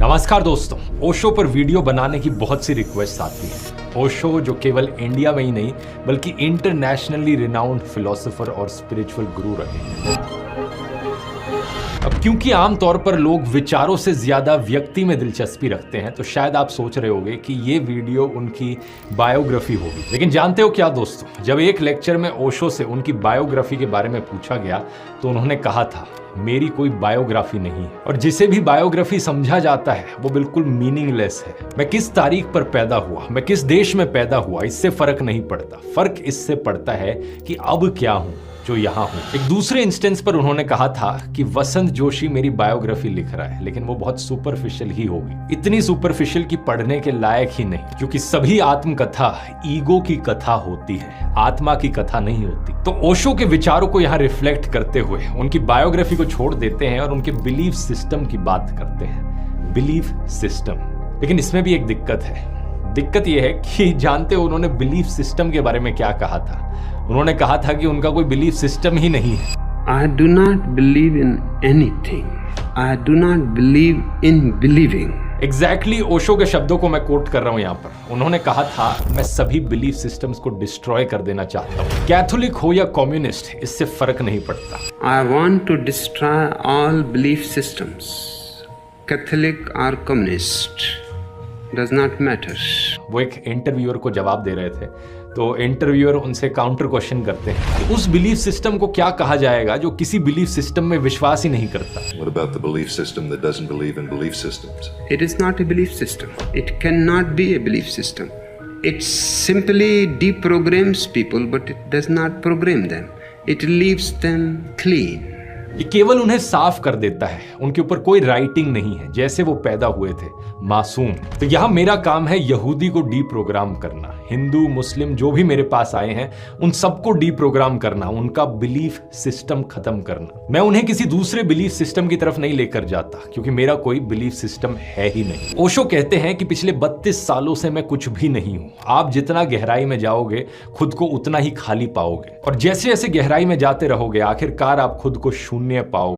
नमस्कार दोस्तों, ओशो पर वीडियो बनाने की बहुत सी रिक्वेस्ट आती है। ओशो जो केवल इंडिया में ही नहीं बल्कि इंटरनेशनली रिनाउंड फिलोसोफर और स्पिरिचुअल गुरु रहे हैं। अब क्योंकि आमतौर पर लोग विचारों से ज्यादा व्यक्ति में दिलचस्पी रखते हैं, तो शायद आप सोच रहे होंगे कि ये वीडियो उनकी बायोग्राफी होगी। लेकिन जानते हो क्या दोस्तों, जब एक लेक्चर में ओशो से उनकी बायोग्राफी के बारे में पूछा गया तो उन्होंने कहा था, मेरी कोई बायोग्राफी नहीं है। और जिसे भी बायोग्राफी समझा जाता है वो बिल्कुल मीनिंगलेस है। मैं किस तारीख पर पैदा हुआ, मैं किस देश में पैदा हुआ, इससे फर्क नहीं पड़ता। फर्क इससे पड़ता है कि अब क्या हूं, जो यहां हूं। एक दूसरे इंस्टेंस पर उन्होंने कहा था कि वसंत जोशी मेरी बायोग्राफी लिख रहा है, लेकिन वो बहुत सुपरफिशियल ही होगी। इतनी सुपरफिशियल कि पढ़ने के लायक ही नहीं, क्योंकि सभी आत्मकथा ईगो की कथा होती है, आत्मा की कथा नहीं होती। तो ओशो के विचारों को यहां रिफ्लेक्ट करते हुए उनकी बायोग्राफी को छोड़ देते हैं और उनके बिलीफ सिस्टम की बात करते हैं। Belief system. लेकिन इसमें भी एक दिक्कत है। दिक्कत यह है कि जानते हो उन्होंने बिलीफ सिस्टम के बारे में क्या कहा था? उन्होंने कहा था कि उनका कोई बिलीफ सिस्टम ही नहीं है। I do not believe in anything. I do not believe in believing. Exactly Osho के शब्दों को मैं कोट कर रहा हूं यहाँ पर। उन्होंने कहा था, मैं सभी बिलीफ सिस्टम्स को डिस्ट्रॉय कर देना चाहता हूँ। कैथोलिक हो या कम्युनिस्ट, इससे फर्क नहीं पड़ता। I want to destroy all belief systems. Catholic or communist does not matter. वो एक इंटरव्यूअर को जवाब दे रहे थे, तो इंटरव्यूअर उनसे काउंटर क्वेश्चन करते हैं कि उस बिलीफ सिस्टम को क्या कहा जाएगा जो किसी बिलीफ सिस्टम में विश्वास ही नहीं करता। What about the belief system that doesn't believe in belief systems? It is not a belief system. It cannot be a belief system. It simply deprograms people, but it does not program them. It leaves them clean. ये केवल उन्हें साफ कर देता है, उनके ऊपर कोई राइटिंग नहीं है, जैसे वो पैदा हुए थे, मासूम। तो यहां मेरा काम है यहूदी को डीप्रोग्राम करना, हिंदू मुस्लिम जो भी मेरे पास आए हैं उन सबको डीप्रोग्राम करना, उनका बिलीफ सिस्टम खत्म करना। मैं उन्हें किसी दूसरे बिलीफ सिस्टम की तरफ नहीं लेकर जाता, क्योंकि मेरा कोई बिलीफ सिस्टम है ही नहीं। ओशो कहते हैं कि पिछले 32 सालों से मैं कुछ भी नहीं हूं। आप जितना गहराई में जाओगे खुद को उतना ही खाली पाओगे, और जैसे जैसे गहराई में जाते रहोगे आखिरकार आप खुद को शून्य पाओगे।